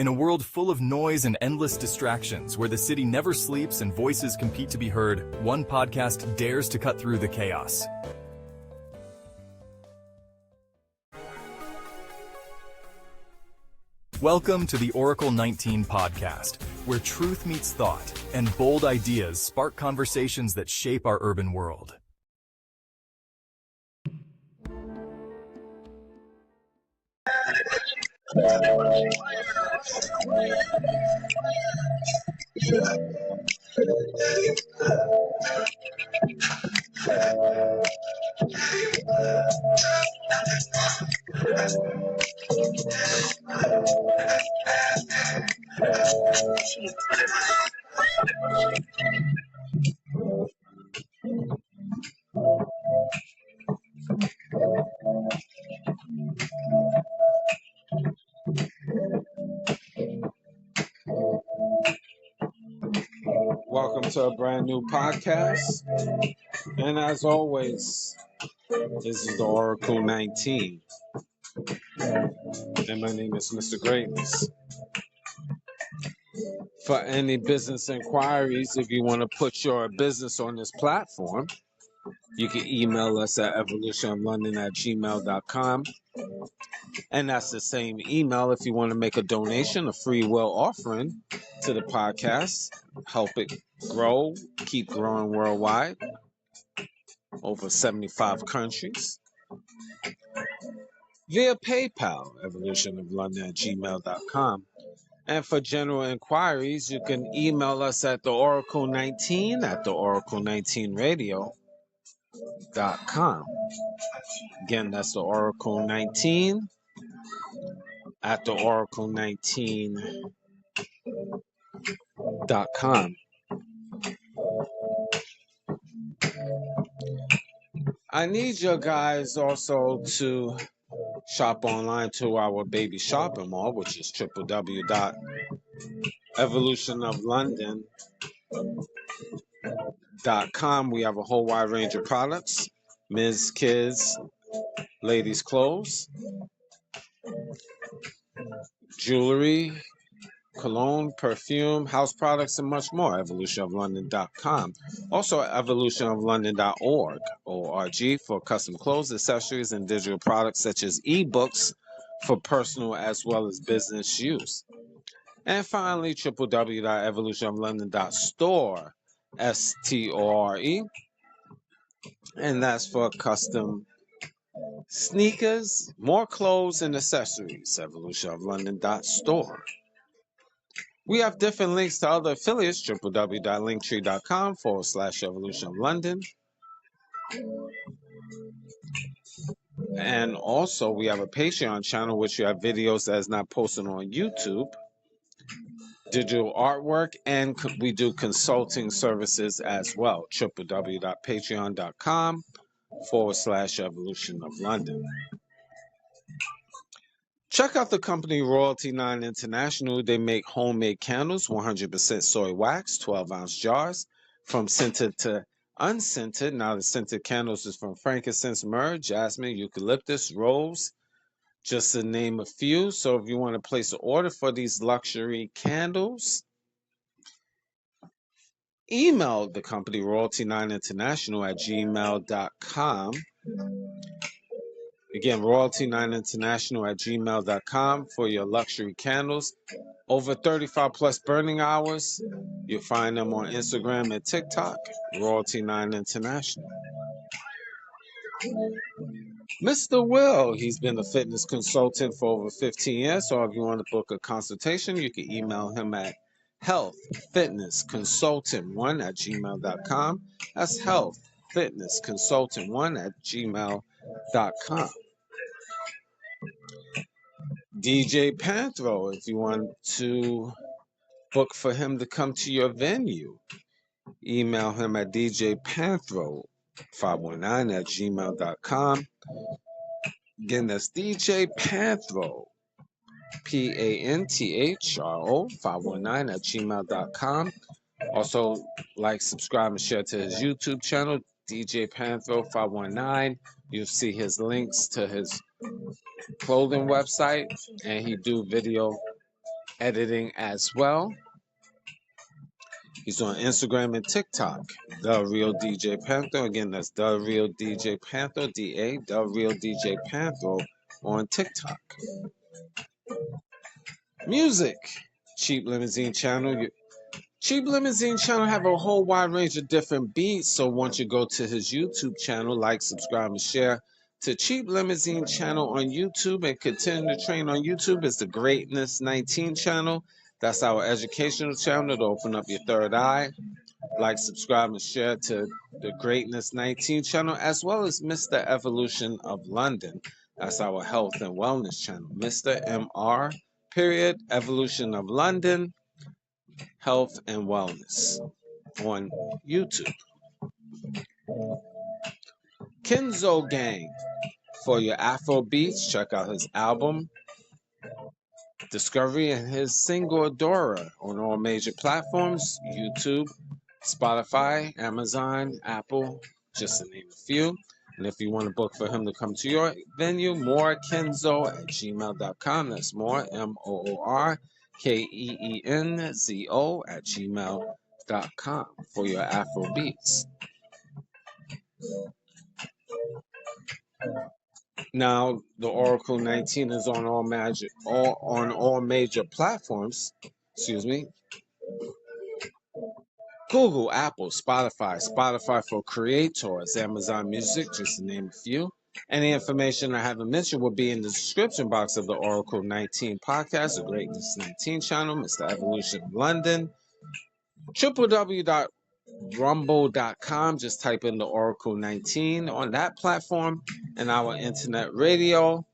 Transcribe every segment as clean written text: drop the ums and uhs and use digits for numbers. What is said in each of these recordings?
In a world full of noise and endless distractions, where the city never sleeps and voices compete to be heard, one podcast dares to cut through the chaos. Welcome to the Oracle 19 podcast, where truth meets thought and bold ideas spark conversations that shape our urban world. Welcome to a brand new podcast. And as always, this is the Oracle 19. And my name is Mr. Greatness. For any business inquiries, if you want to put your business on this platform, you can email us at evolutionoflondon@gmail.com. And that's the same email if you want to make a donation, a free will offering to the podcast, help it grow, keep growing worldwide, over 75 countries, via PayPal, evolutionoflondon@gmail.com. And for general inquiries, you can email us at the Oracle 19 at the Oracle19radio.com. Again, that's the Oracle 19 at the Oracle19.com. I need you guys also to shop online to our baby shopping mall, which is www.evolutionoflondon.com. We have a whole wide range of products: men's, kids, ladies' clothes, jewelry, cologne, perfume, house products, and much more. evolutionoflondon.com. Also, evolutionoflondon.org, O-R-G, for custom clothes, accessories, and digital products such as EBooks for personal as well as business use. And finally, www.evolutionoflondon.store, S-T-O-R-E, and that's for custom sneakers, more clothes, and accessories. evolutionoflondon.store. We have different links to other affiliates, www.linktree.com/evolutionoflondon. And also, we have a Patreon channel, which you have videos that is not posted on YouTube, digital artwork, and we do consulting services as well, www.patreon.com/evolutionoflondon. Check out the company Royalty 9 International. They make homemade candles, 100% soy wax, 12-ounce jars, from scented to unscented. Now, the scented candles is from frankincense, myrrh, jasmine, eucalyptus, rose, just to name a few. So if you want to place an order for these luxury candles, email the company Royalty 9 International at gmail.com. Again, Royalty9 International at gmail.com for your luxury candles. Over 35 plus burning hours. You'll find them on Instagram and TikTok, Royalty9 International. Mr. Will, he's been a fitness consultant for over 15 years. So if you want to book a consultation, you can email him at healthfitnessconsultant1@gmail.com. That's healthfitnessconsultant1@gmail.com. DJ Panthro, if you want to book for him to come to your venue, email him at djpanthro519@gmail.com. Again, that's DJ Panthro, PANTHRO519@gmail.com. Also, like, subscribe, and share to his YouTube channel, DJ Panthro519. You'll see his links to his clothing website, and he do video editing as well. He's on Instagram and TikTok. The Real DJ Panther. Again, that's The Real DJ Panther. DA. The Real DJ Panther on TikTok. Music. Cheap Limousine Channel. Cheap Limousine Channel have a whole wide range of different beats. So once you go to his YouTube channel, like, subscribe, and share to Cheap Limousine Channel on YouTube and continue to train on YouTube is the Greatness 19 channel. That's our educational channel to open up your third eye. Like, subscribe, and share to the Greatness 19 channel, as well as Mr. Evolution of London. That's our health and wellness channel. Mr. MR, period, Evolution of London, health and wellness on YouTube. Kenzo Gang for your Afro beats. Check out his album Discovery and his single Adora on all major platforms: YouTube, Spotify, Amazon, Apple, just to name a few. And if you want to book for him to come to your venue, morekenzo@gmail.com. That's more, MOORKEENZO@gmail.com for your Afro beats. Now, the Oracle 19 is on all major platforms. Excuse me. Google, Apple, Spotify for creators, Amazon Music, just to name a few. Any information I haven't mentioned will be in the description box of the Oracle 19 podcast, the Greatness 19 channel, Mr. Evolution of London, www.rumble.com. Just type in the Oracle 19 on that platform, and our internet radio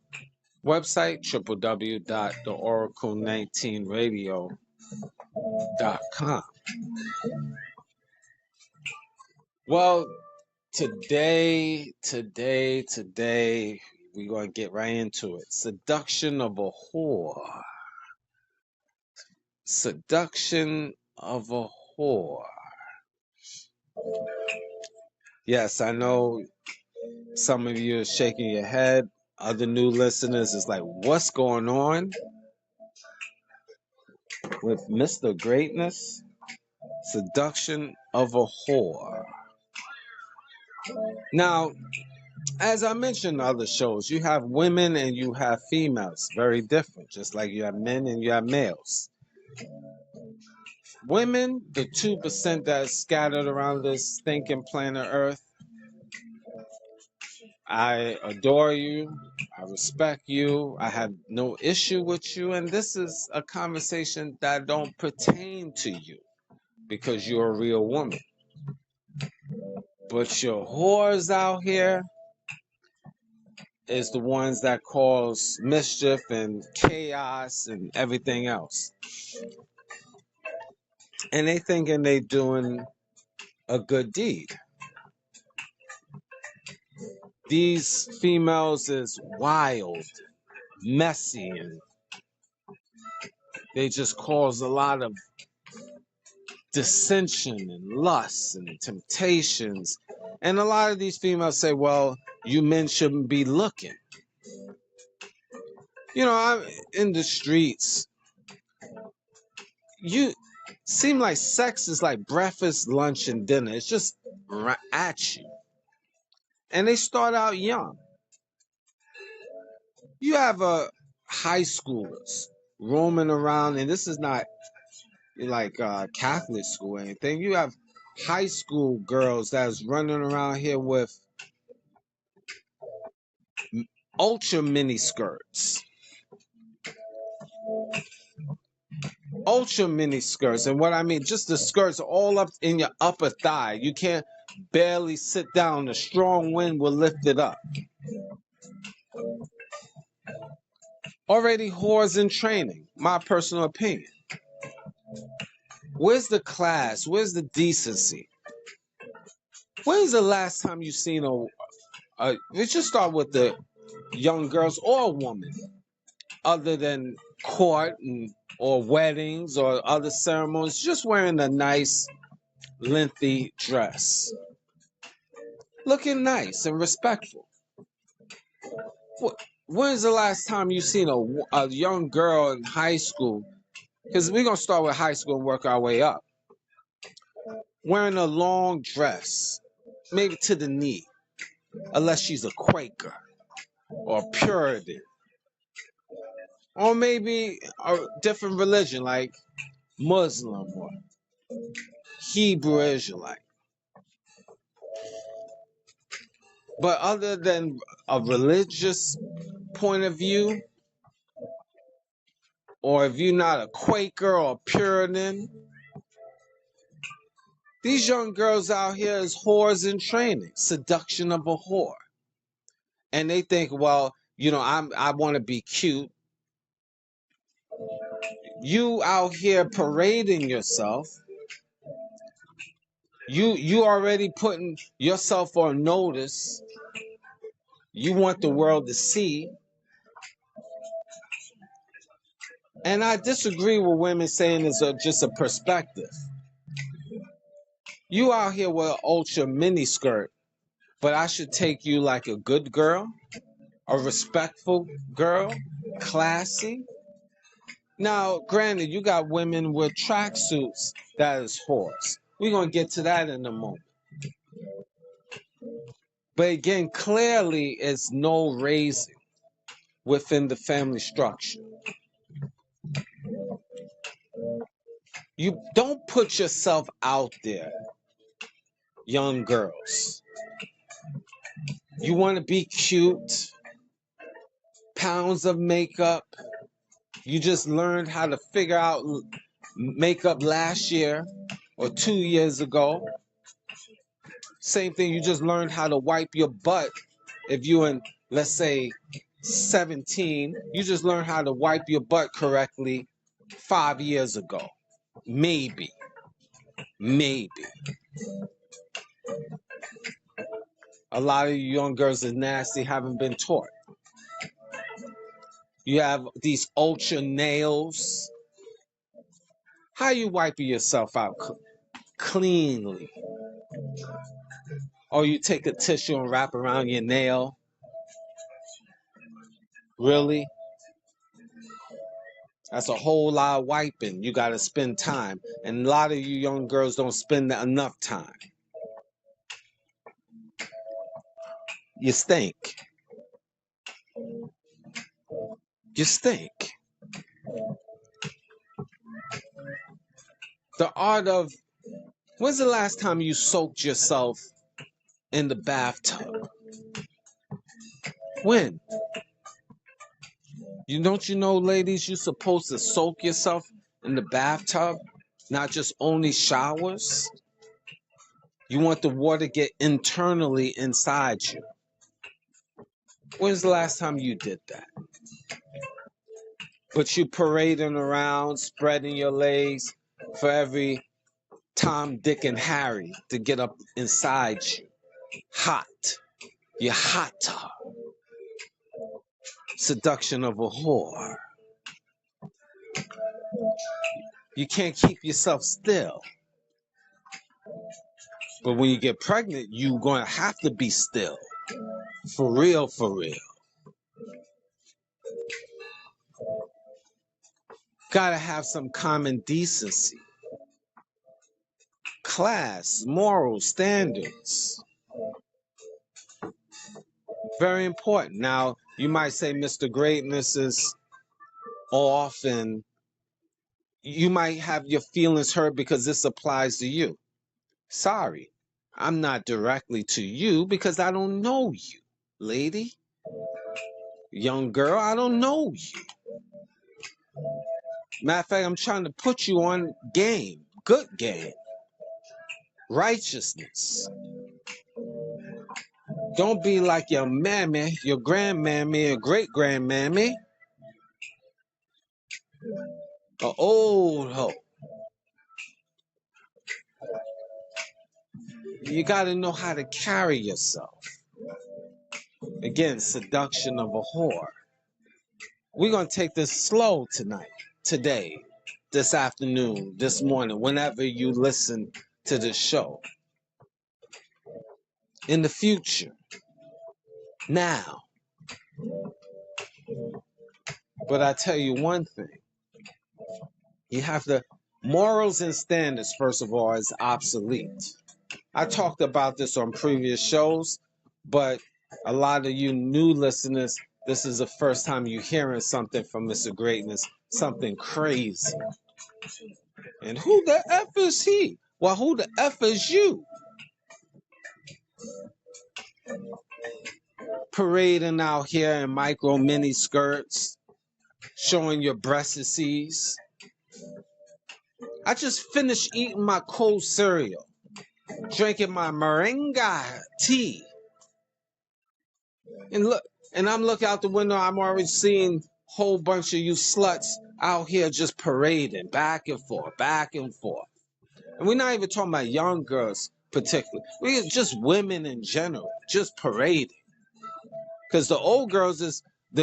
website, www.theoracle19radio.com. Well, today, we're going to get right into it. Seduction of a whore. Seduction of a whore. Yes, I know some of you are shaking your head. Other new listeners is like, what's going on with Mr. Greatness? Seduction of a whore. Now, as I mentioned in other shows, you have women and you have females. Very different. Just like you have men and you have males. Women, the 2% that's scattered around this stinking planet Earth, I adore you. I respect you. I have no issue with you. And this is a conversation that don't pertain to you because you're a real woman. But your whores out here is the ones that cause mischief and chaos and everything else. And they thinking they doing a good deed. These females is wild, messy, and they just cause a lot of dissension and lust and temptations. And a lot of these females say, well, you men shouldn't be looking. You know, I'm in the streets. You seem like sex is like breakfast, lunch, and dinner. It's just at you. And they start out young. You have high schoolers roaming around, and this is not like Catholic school or anything. You have high school girls that's running around here with ultra mini skirts. Ultra mini skirts. And what I mean, just the skirts all up in your upper thigh. You can't barely sit down. A strong wind will lift it up. Already whores in training, my personal opinion. Where's the class? Where's the decency? When's the last time you seen let's just start with the young girls or a woman, other than court or weddings or other ceremonies, just wearing a nice, lengthy dress. Looking nice and respectful. When's the last time you seen a young girl in high school Because we're going to start with high school and work our way up. Wearing a long dress, maybe to the knee, unless she's a Quaker or Puritan, or maybe a different religion like Muslim or Hebrew Israelite. But other than a religious point of view, or if you're not a Quaker or a Puritan, these young girls out here is whores in training, seduction of a whore. And they think, well, I want to be cute. You out here parading yourself. You already putting yourself on notice. You want the world to see. And I disagree with women saying it's just a perspective. You out here with an ultra mini skirt, but I should take you like a good girl, a respectful girl, classy. Now, granted, you got women with tracksuits that is whores. We're going to get to that in a moment. But again, clearly, it's no raising within the family structure. You don't put yourself out there, young girls. You want to be cute, pounds of makeup. You just learned how to figure out makeup last year or 2 years ago. Same thing, you just learned how to wipe your butt. If you're in, let's say, 17, you just learned how to wipe your butt correctly 5 years ago. Maybe. A lot of you young girls are nasty, haven't been taught. You have these ultra nails. How you wiping yourself out cleanly? Or you take a tissue and wrap around your nail? Really? That's a whole lot of wiping. You got to spend time. And a lot of you young girls don't spend enough time. You stink. You stink. The art of, when's the last time you soaked yourself in the bathtub? When? Don't you know, ladies, you're supposed to soak yourself in the bathtub, not just only showers? You want the water to get internally inside you. When's the last time you did that? But you parading around, spreading your legs for every Tom, Dick, and Harry to get up inside you. Hot. You're hotter. Seduction of a whore. You can't keep yourself still. But when you get pregnant, you're going to have to be still. For real, for real. Gotta have some common decency. Class, moral standards. Very important. Now, you might say Mr. Greatness is off and you might have your feelings hurt because this applies to you. Sorry, I'm not directly to you because I don't know you, lady. Young girl, I don't know you. Matter of fact, I'm trying to put you on game, good game, righteousness. Don't be like your mammy, your grandmammy, your great grandmammy, an old hoe. You got to know how to carry yourself. Again, seduction of a whore. We're going to take this slow tonight, today, this afternoon, this morning, whenever you listen to this show. In the future. Now. But I tell you one thing. You have to, morals and standards, first of all, is obsolete. I talked about this on previous shows, but a lot of you new listeners, this is the first time you're hearing something from Mr. Greatness, something crazy. And who the F is he? Well, who the F is you? Parading out here in micro mini skirts, showing your breastises. I just finished eating my cold cereal, drinking my moringa tea. And look, and I'm looking out the window, I'm already seeing a whole bunch of you sluts out here just parading back and forth, back and forth. And we're not even talking about young girls particularly. We're just women in general, just parading. Because the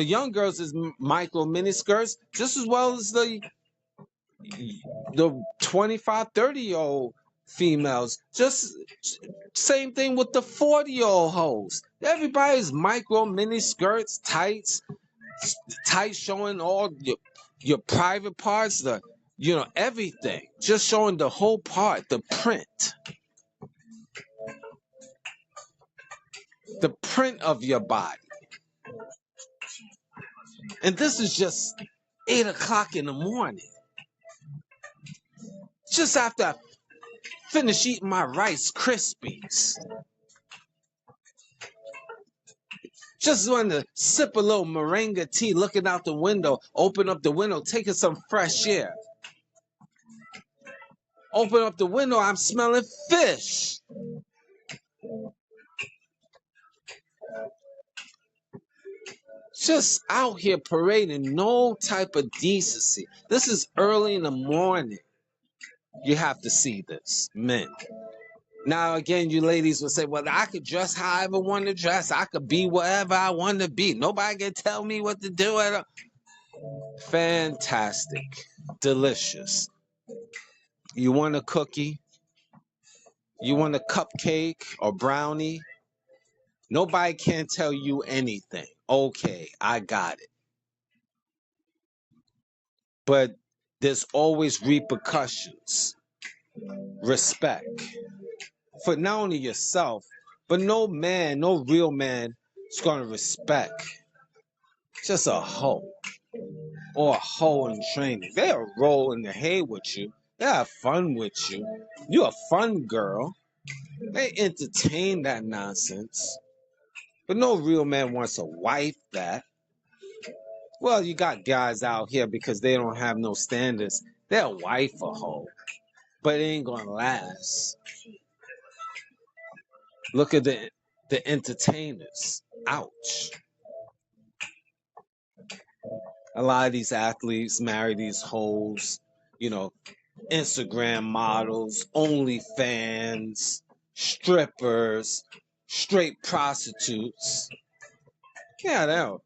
young girls is micro mini skirts just as well as the 25, 30-year-old females. Just same thing with the 40-year-old hoes. Everybody's micro mini skirts, tights showing all your private parts, everything. Just showing the whole part, the print. The print of your body. And this is just 8 o'clock in the morning. Just after I finish eating my Rice Krispies. Just wanted to sip a little moringa tea, looking out the window, open up the window, taking some fresh air. Open up the window, I'm smelling fish. Just out here parading, no type of decency. This is early in the morning. You have to see this, men. Now, again, you ladies will say, well, I could dress however I want to dress. I could be whatever I want to be. Nobody can tell me what to do. Fantastic. Delicious. You want a cookie? You want a cupcake or brownie? Nobody can tell you anything. Okay, I got it. But there's always repercussions. Respect. For not only yourself, but no man, no real man is going to respect just a hoe or a hoe in training. They'll roll in the hay with you. They have fun with you. You're a fun girl. They entertain that nonsense. But no real man wants a wife that. Well, you got guys out here because they don't have no standards. They'll wife a hoe, but it ain't gonna last. Look at the entertainers. Ouch. A lot of these athletes marry these hoes, Instagram models, OnlyFans, strippers, straight prostitutes. Yeah, they'll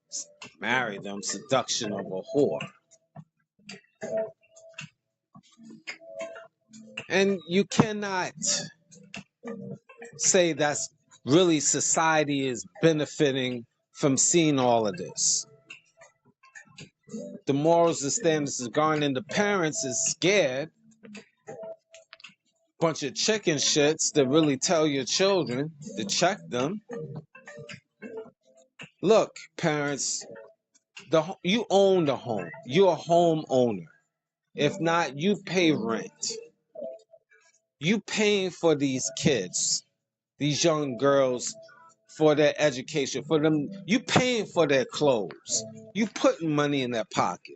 marry them. Seduction of a whore. And you cannot say that's really society is benefiting from seeing all of this. The morals and standards is gone, and the parents is scared. Bunch of chicken shits that really tell your children to check them. Look, parents, you own the home. You're a home owner. If not, you pay rent. You paying for these kids, these young girls, for their education, for them. You paying for their clothes. You putting money in their pocket.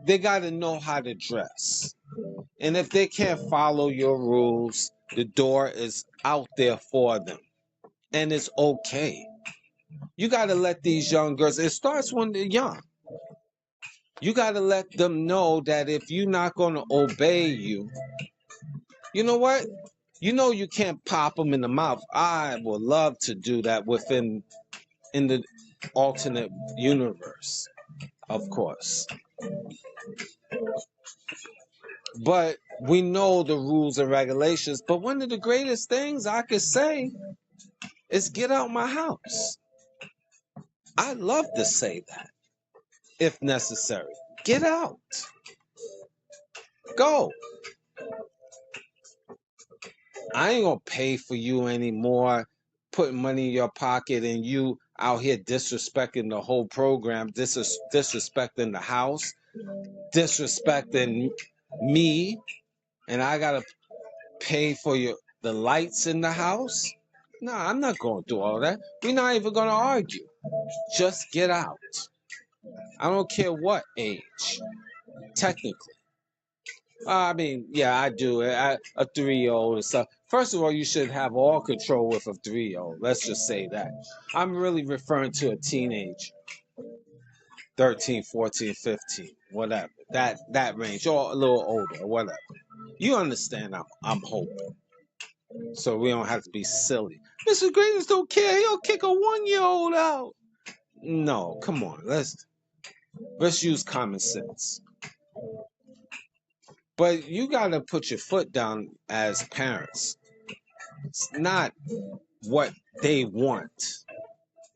They got to know how to dress. And if they can't follow your rules, the door is out there for them. And it's okay. You got to let these young girls, it starts when they're young. You got to let them know that if you're not going to obey you know what? You can't pop them in the mouth. I would love to do that in the alternate universe, of course. But we know the rules and regulations. But one of the greatest things I could say is get out my house. I love to say that, if necessary. Get out. Go. I ain't gonna pay for you anymore, putting money in your pocket and you out here disrespecting the whole program, disrespecting the house, disrespecting me, and I gotta pay for the lights in the house. Nah, I'm not going through all that. We're not even gonna argue. Just get out. I don't care what age, technically. I mean, yeah, I do. A 3-year-old and stuff. First of all, you should have all control with a 3-year-old. Let's just say that. I'm really referring to a teenage, 13, 14, 15, whatever. That range, or a little older, or whatever. You understand? I'm hoping. So we don't have to be silly. Mr. Greatness don't care. He'll kick a 1-year-old out. No, come on. Let's use common sense. But you gotta put your foot down as parents. It's not what they want.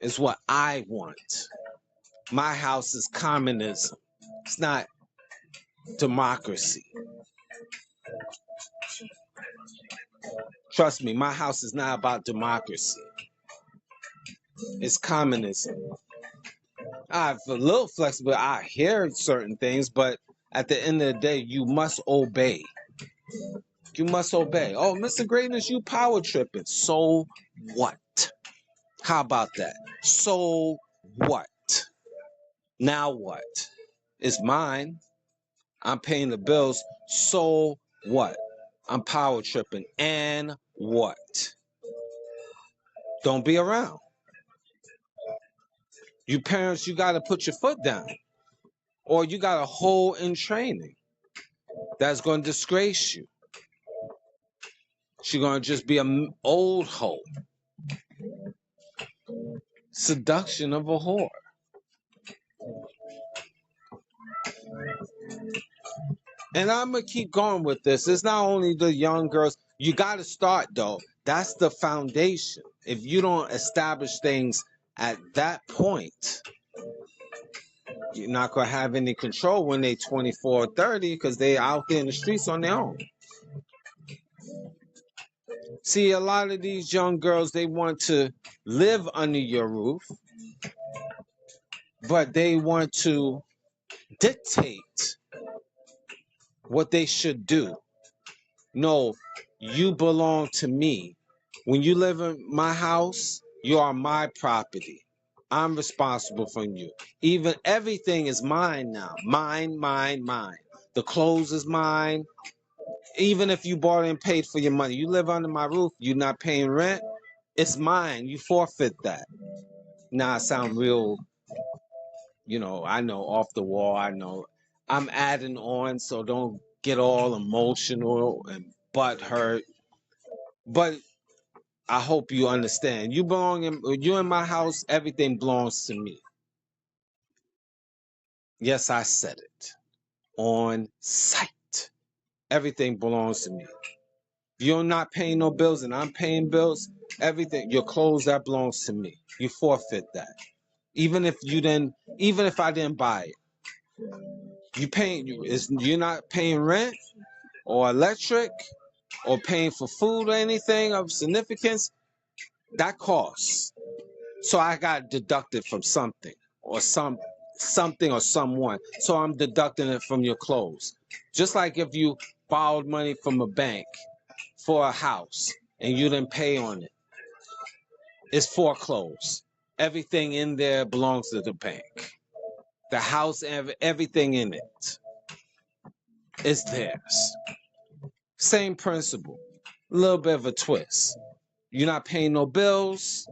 It's what I want. My house is communism. It's not democracy. Trust me, my house is not about democracy. It's communism. I'm a little flexible. I hear certain things, but at the end of the day, you must obey. You must obey. Oh, Mr. Greatness, you power tripping. So what? How about that? So what? Now what? It's mine. I'm paying the bills. So what? I'm power tripping. And what? Don't be around. You parents, you got to put your foot down. Or you got a hole in training that's going to disgrace you. She's going to just be an old hoe. Seduction of a whore. And I'm going to keep going with this. It's not only the young girls. You got to start, though. That's the foundation. If you don't establish things at that point, you're not going to have any control when they're 24 or 30 because they're out there in the streets on their own. See, a lot of these young girls, they want to live under your roof, but they want to dictate what they should do. No, you belong to me. When you live in my house, you are my property. I'm responsible for you. Even everything is mine now. Mine, mine, mine. The clothes is mine. Even if you bought and paid for your money, you live under my roof, you're not paying rent, it's mine. You forfeit that. Now I sound real, I know, off the wall. I know I'm adding on, so don't get all emotional and butt hurt. But I hope you understand. You're in my house, everything belongs to me. Yes, I said it. On site. Everything belongs to me. If you're not paying no bills and I'm paying bills, everything, your clothes, that belongs to me. You forfeit that. Even if I didn't buy it. You're not paying rent or electric or paying for food or anything of significance, that costs. So I got deducted from something or something or someone. So I'm deducting it from your clothes. Just like if you borrowed money from a bank for a house and you didn't pay on it, it's foreclosed. Everything in there belongs to the bank. The house, everything in it is theirs. Same principle. A little bit of a twist. You're not paying no bills.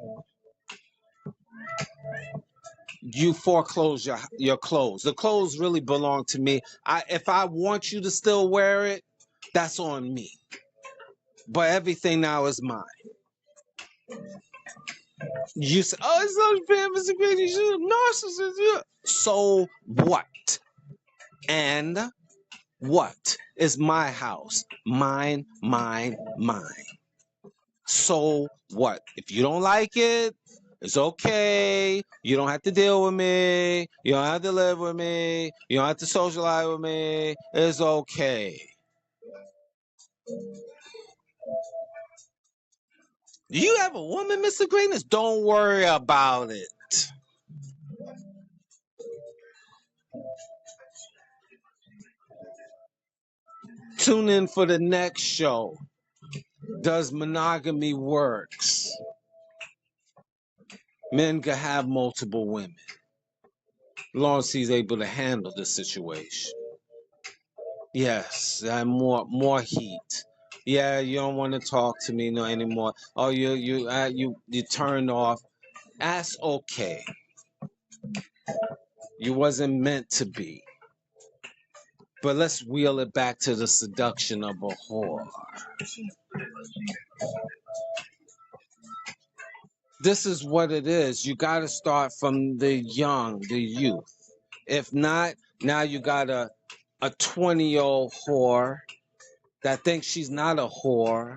You foreclose your clothes. The clothes really belong to me. If I want you to still wear it, that's on me. But everything now is mine. You say, oh, it's not fair, Mr. Grady. You're a narcissist. So what? And what? It's my house. Mine, mine, mine. So what? If you don't like it, It's okay. You don't have to deal with me. You don't have to live with me. You don't have to socialize with me. It's okay. Do you have a woman, Mr. Greatness? Don't worry about it. Tune in for the next show. Does monogamy works? Men can have multiple women, as long as he's able to handle the situation. Yes, and more heat. Yeah, you don't want to talk to me no anymore. Oh, you turned off. That's okay. You wasn't meant to be. But let's wheel it back to the seduction of a whore. This is what it is. You got to start from the young, the youth. If not, now you got a 20-year-old whore that thinks she's not a whore.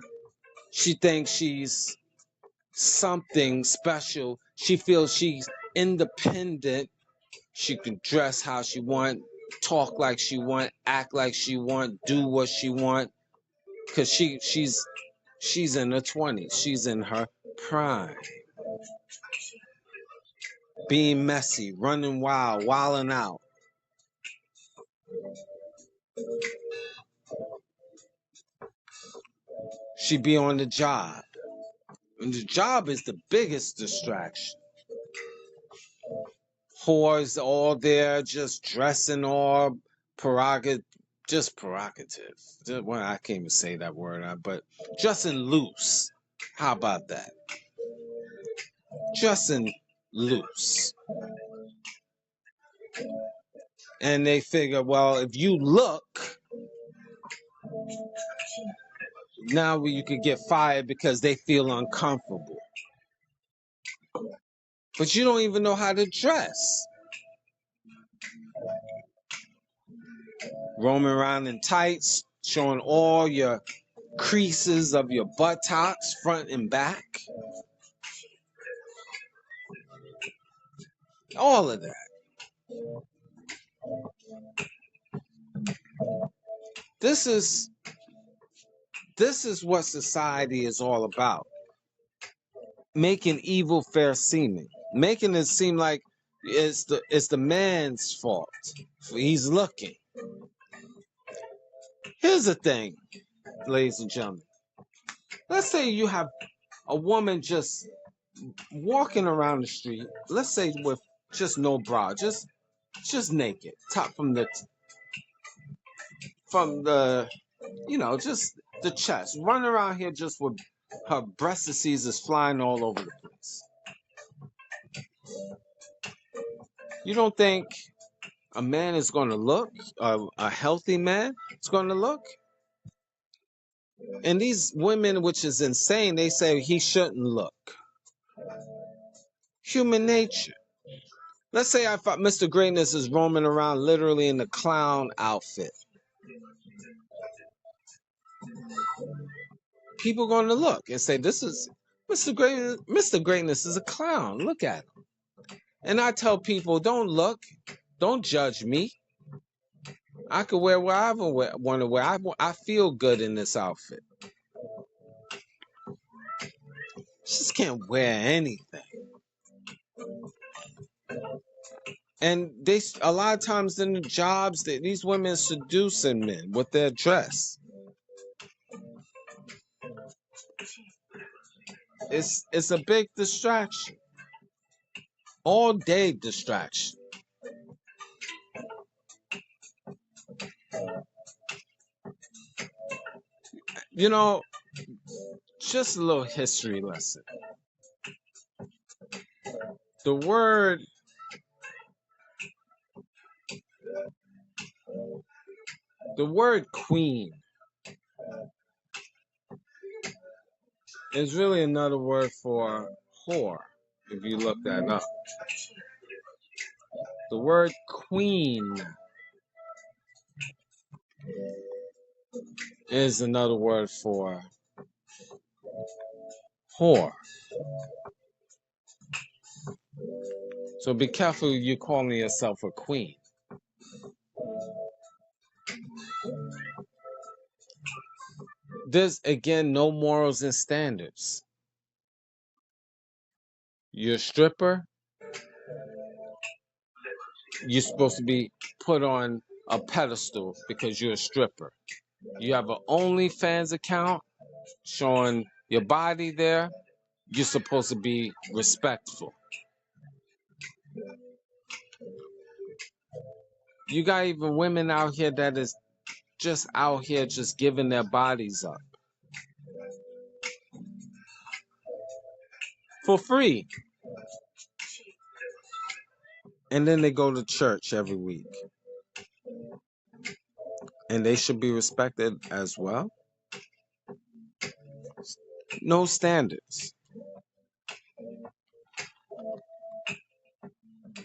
She thinks she's something special. She feels she's independent. She can dress how she want, talk like she want, act like she want, do what she want. Cause she's in her 20s. She's in her prime. Being messy, running wild, wilding out. She be on the job. And the job is the biggest distraction. Whores all there just dressing all prerogative, just prerogative. Well, I can't even say that word, but dressing loose. How about that? Dressing loose. And they figure, well, if you look, now you could get fired because they feel uncomfortable. But you don't even know how to dress. Roaming around in tights, showing all your creases of your buttocks, front and back. All of that. This is what society is all about. Making evil fair seeming. Making it seem like it's the man's fault. He's looking. Here's the thing, ladies and gentlemen. Let's say you have a woman just walking around the street, let's say with just no bra, just naked, top from the just the chest, running around here just with her breastises is flying all over the place. You don't think a man is going to look, a healthy man is going to look? And these women, which is insane, they say he shouldn't look. Human nature. Let's say I thought Mr. Greatness is roaming around literally in the clown outfit. People going to look and say, this is Mr. Greatness. Mr. Greatness is a clown. Look at him. And I tell people, don't look. Don't judge me. I could wear whatever I want to wear. I feel good in this outfit. Just can't wear anything. And they a lot of times in the jobs that these women seducing men with their dress. It's a big distraction. All day distraction. You know, just a little history lesson. The word queen is really another word for whore, if you look that up. The word queen is another word for whore. So be careful you calling yourself a queen. There's, again, no morals and standards. You're a stripper, you're supposed to be put on a pedestal because you're a stripper. You have an OnlyFans account showing your body there, you're supposed to be respectful. You got even women out here that is just out here just giving their bodies up for free. And then they go to church every week. And they should be respected as well. No standards.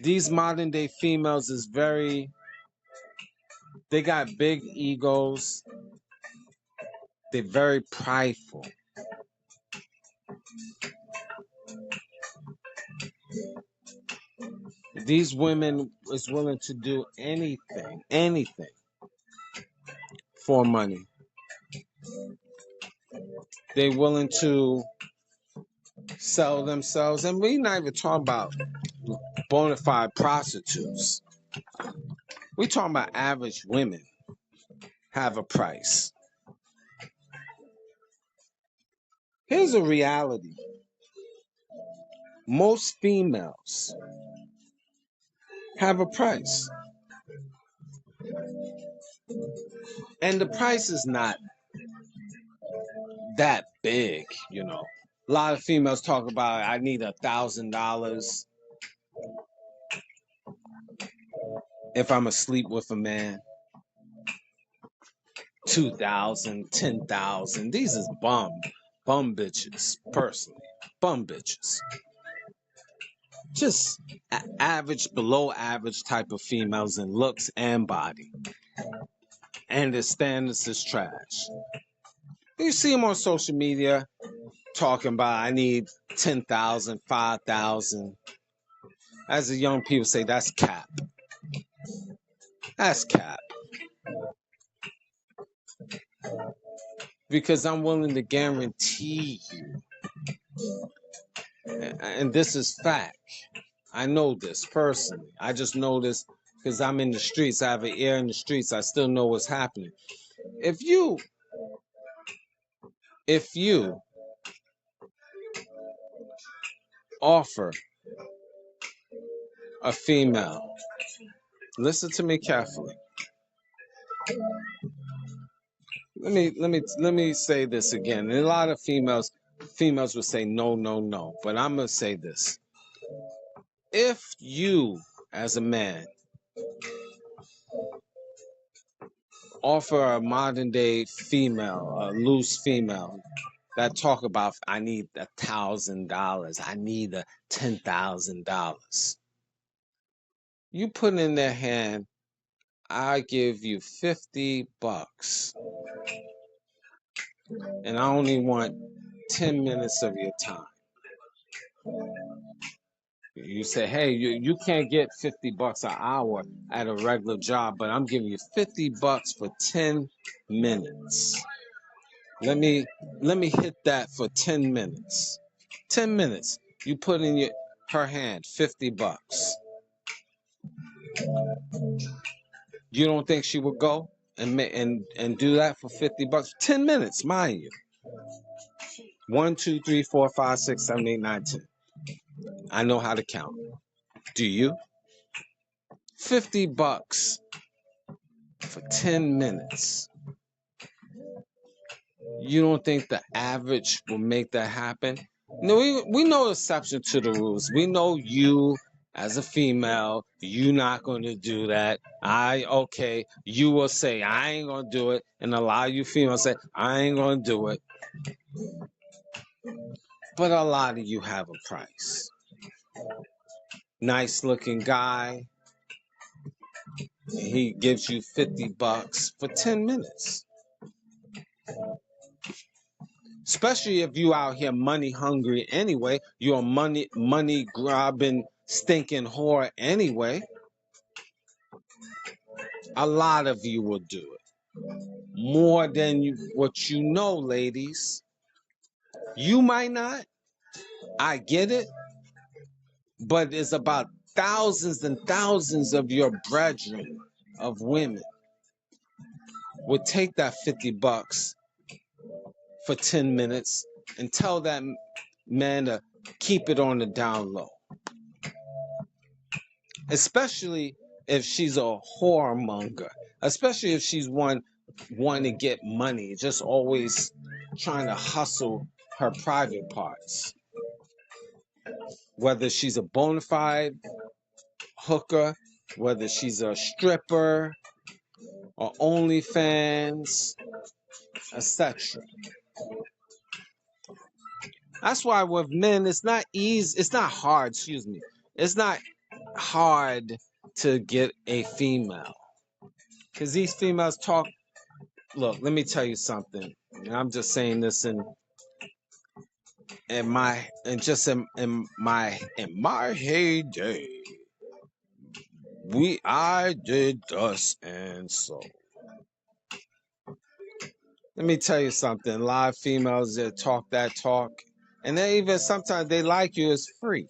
These modern day females is they got big egos. They're very prideful. These women is willing to do anything for money. They're willing to sell themselves. And we're not even talking about bona fide prostitutes. We're talking about average women have a price. Here's a reality. Most females have a price. And the price is not that big, you know. A lot of females talk about, I need $1,000 if I'm asleep with a man. 2,000, 10,000. These is bum bitches, personally. Bum bitches. Just average, below average type of females in looks and body. And their standards is trash. You see them on social media talking about, I need 10,000, 5,000. As the young people say, that's cap. That's cap. Because I'm willing to guarantee you, and this is fact. I know this personally. I just know this because I'm in the streets. I have an ear in the streets. I still know what's happening. If you offer a female, listen to me carefully. Let me say this again. And a lot of females would say no, no, no. But I'm gonna say this. If you, as a man, offer a modern day female, a loose female, that talk about, I need $1,000, I need $10,000. You put in their hand, I give you $50, and I only want 10 minutes of your time. You say, hey, you can't get $50 an hour at a regular job, but I'm giving you $50 for 10 minutes. Let me hit that for 10 minutes. 10 minutes. You put in her hand $50. You don't think she would go and do that for $50? 10 minutes, mind you. 1, 2, 3, 4, 5, 6, 7, 8, 9, 10. I know how to count. Do you? $50 for 10 minutes. You don't think the average will make that happen? No, we know exception to the rules. We know you as a female, you not going to do that. Okay, you will say, I ain't going to do it. And a lot of you females say, I ain't going to do it. But a lot of you have a price. Nice looking guy. He gives you $50 for 10 minutes. Especially if you out here money hungry anyway. You're a money grabbing stinking whore anyway. A lot of you will do it. More than what you know, ladies. You might not. I get it. But it's about thousands and thousands of your brethren of women would take that $50 for 10 minutes and tell that man to keep it on the down low. Especially if she's a whoremonger. Especially if she's one to get money, just always trying to hustle her private parts. Whether she's a bona fide hooker, whether she's a stripper or OnlyFans, etc. That's why with men, it's not easy. It's not hard. Excuse me. It's not hard to get a female because these females talk. Look, let me tell you something. And I'm just saying this in my heyday. I did thus and so. Let me tell you something. A lot of females that talk that talk, and they even sometimes they like you as free.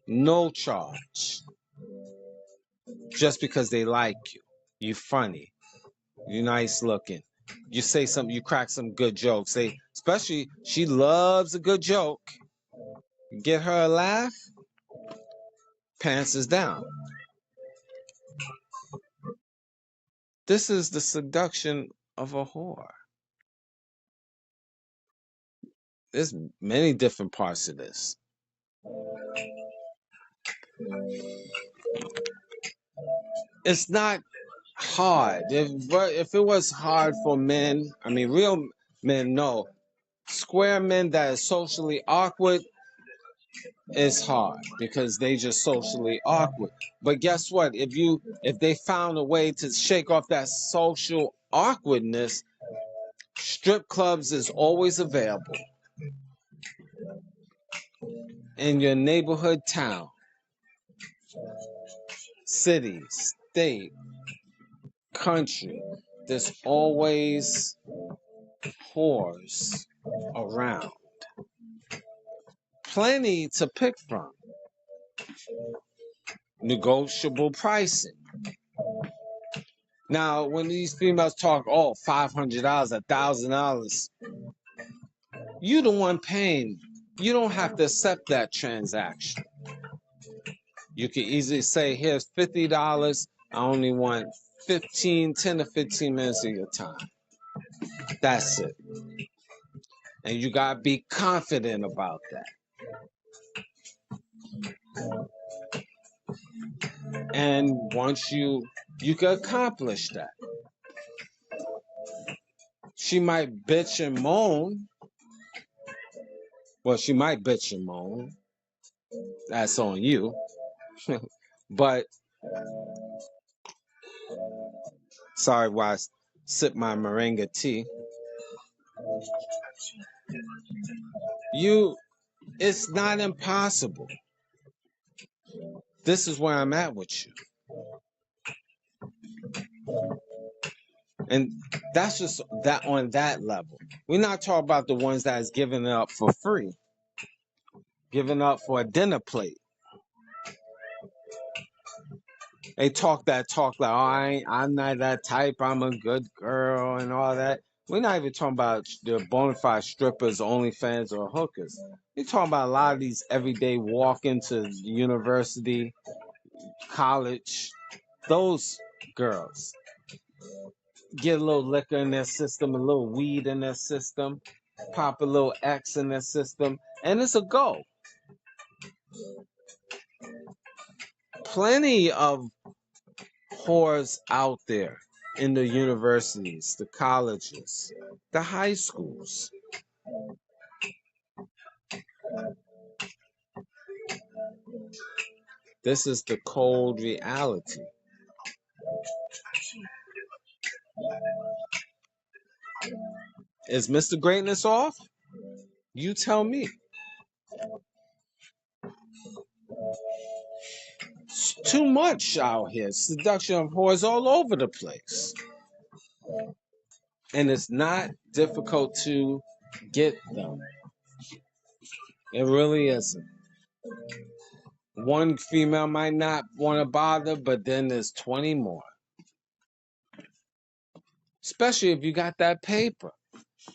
No charge. Just because they like you. You funny. You nice looking. You say something, you crack some good jokes. Especially she loves a good joke. Get her a laugh, pants is down. This is the seduction of a whore. There's many different parts of this. It's not hard. If it was hard for men, I mean, real men know. Square men that is socially awkward is hard because they just socially awkward. But guess what? If they found a way to shake off that social awkwardness, strip clubs is always available in your neighborhood town, city, state, country. There's always whores around. Plenty to pick from. Negotiable pricing. Now, when these females talk, $500, $1,000, you the one paying. You don't have to accept that transaction. You can easily say, here's $50. I only want 10 to 15 minutes of your time. That's it. And you gotta be confident about that. And once you can accomplish that. She might bitch and moan. Well, she might bitch and moan. That's on you. But sorry while I sip my moringa tea. It's not impossible. This is where I'm at with you. And that's just that on that level. We're not talking about the ones that is giving up for free. Giving up for a dinner plate. They talk that talk like, I'm not that type, I'm a good girl and all that. We're not even talking about the bona fide strippers, OnlyFans, or hookers. We're talking about a lot of these everyday walk into university, college, those girls. Get a little liquor in their system, a little weed in their system, pop a little X in their system, and it's a go. Plenty of whores out there in the universities, the colleges, the high schools. This is the cold reality. Is Mr. Greatness off? You tell me. too much out here. Seduction of whores all over the place. And it's not difficult to get them. It really isn't. One female might not want to bother, but then there's 20 more. Especially if you got that paper.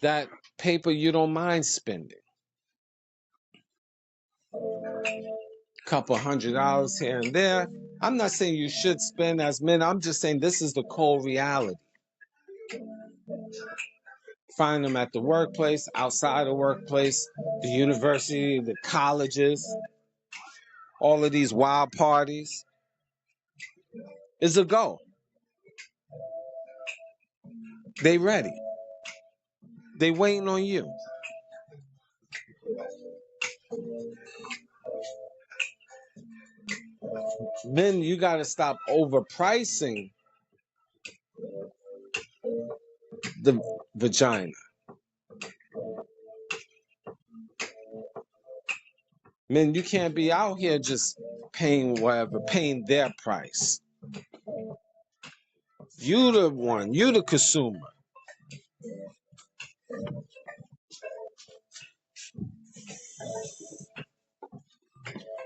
That paper you don't mind spending. Couple $100 here and there. I'm not saying you should spend as men. I'm just saying this is the cold reality. Find them at the workplace, outside the workplace, the university, the colleges, all of these wild parties. Is a go. They ready. They waiting on you. Then you got to stop overpricing the vagina. Men, you can't be out here just paying whatever, paying their price. You the one, you the consumer.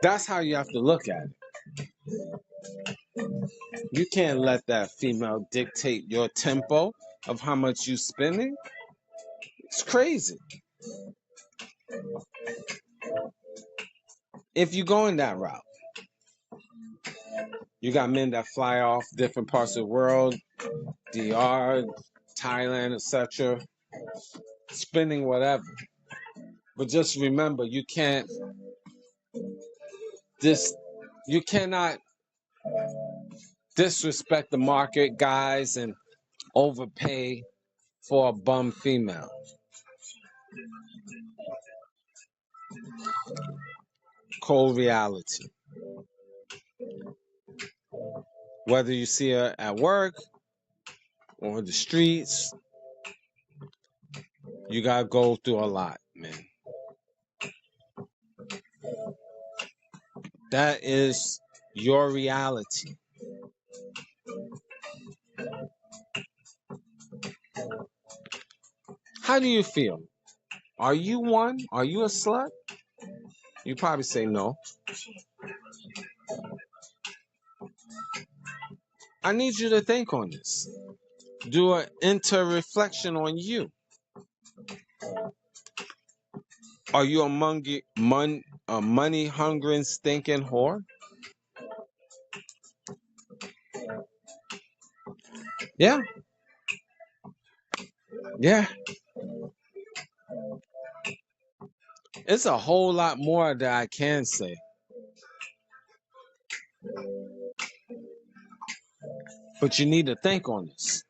That's how you have to look at it. You can't let that female dictate your tempo of how much you spending. It's crazy. If you going that route, you got men that fly off different parts of the world, DR, Thailand, etc., spending whatever. But just remember, you cannot disrespect the market, guys, and overpay for a bum female. Cold reality. Whether you see her at work or the streets, you gotta go through a lot, man. That is your reality. How do you feel? Are you one? Are you a slut? You probably say no. I need you to think on this. Do an inter-reflection on you. Are you a money-hungering, stinking whore? Yeah. Yeah. It's a whole lot more that I can say. But you need to think on this.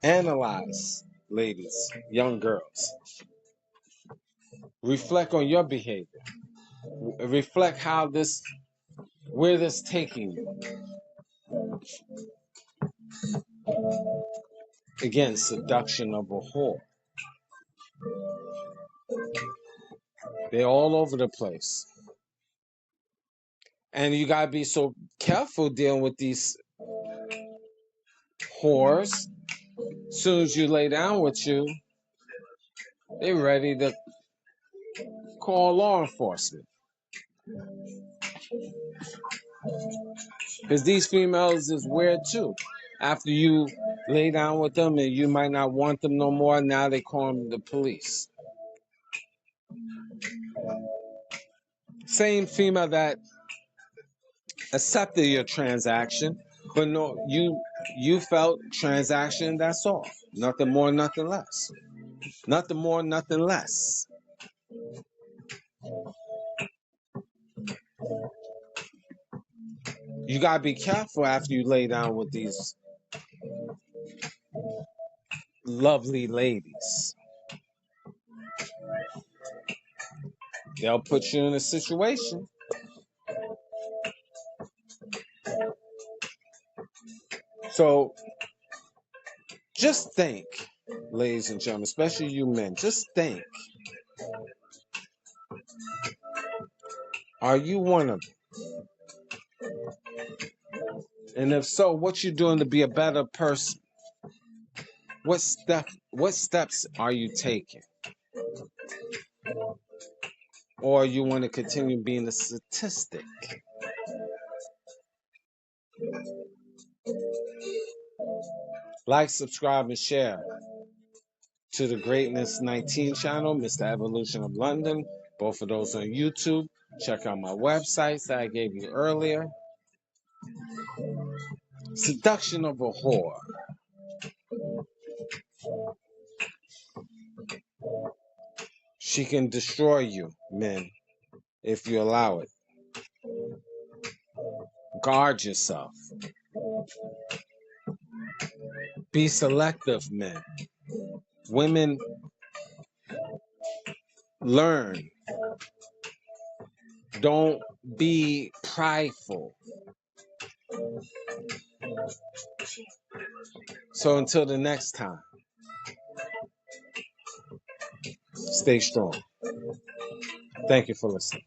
Analyze, ladies, young girls. Reflect on your behavior. Reflect where this taking you. Again, seduction of a whore. They're all over the place. And you gotta be so careful dealing with these whores. As soon as you lay down with you, they're ready to call law enforcement. Because these females is weird too. After you lay down with them and you might not want them no more, now they call them the police. Same female that accepted your transaction, but no, you felt transaction, that's all. Nothing more, nothing less. Nothing more, nothing less. You gotta be careful after you lay down with these lovely ladies. They'll put you in a situation. So just think, ladies and gentlemen, especially you men, just think. Are you one of them? And if so, what you doing to be a better person? What steps are you taking? Or you want to continue being a statistic? Like, subscribe, and share to the Greatness 19 channel, Mr. Evolution of London. Both of those on YouTube. Check out my websites that I gave you earlier. Seduction of a whore. She can destroy you, men, if you allow it. Guard yourself. Be selective, men. Women, learn. Don't be prideful. So until the next time, stay strong. Thank you for listening.